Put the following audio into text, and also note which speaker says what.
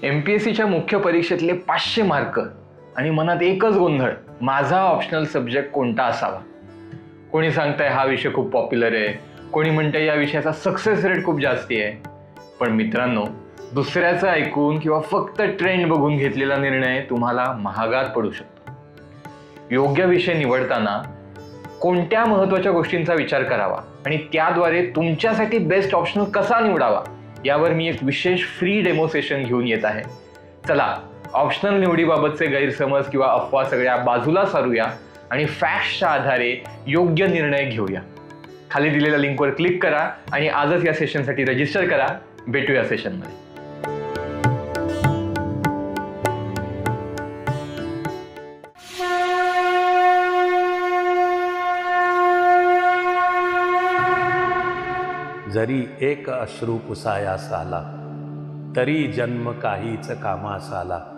Speaker 1: MPSCच्या मुख्य परीक्षेतले 500 मार्क आणि मनात एकच गोंधळ, माझा ऑप्शनल सब्जेक्ट कोणता असावा. कोणी सांगताय हा विषय खूप पॉप्युलर आहे, कोणी म्हणतंय या विषयाचा सक्सेस रेट खूप जास्ती आहे. पण मित्रांनो, दुसऱ्याचं ऐकून किंवा फक्त ट्रेंड बघून घेतलेला निर्णय तुम्हाला महागात पडू शकतो. योग्य विषय निवडताना कोणत्या महत्त्वाच्या गोष्टींचा विचार करावा आणि त्याद्वारे तुमच्यासाठी बेस्ट ऑप्शनल कसा निवडावा यावर मी एक विशेष फ्री डेमो सेशन घेऊन येत आहे. चला, ऑप्शनल निवडीबाबतचे गैरसमज किंवा अफवा सगळ्या बाजूला सारूया आणि फॅक्ट्सच्या आधारे योग्य निर्णय घेऊया. खाली दिलेल्या लिंकवर क्लिक करा आणि आजच या सेशनसाठी रजिस्टर करा. भेटूया सेशनमध्ये.
Speaker 2: जरी एक अश्रू पुसायास आला, तरी जन्म काहीच कामास आला.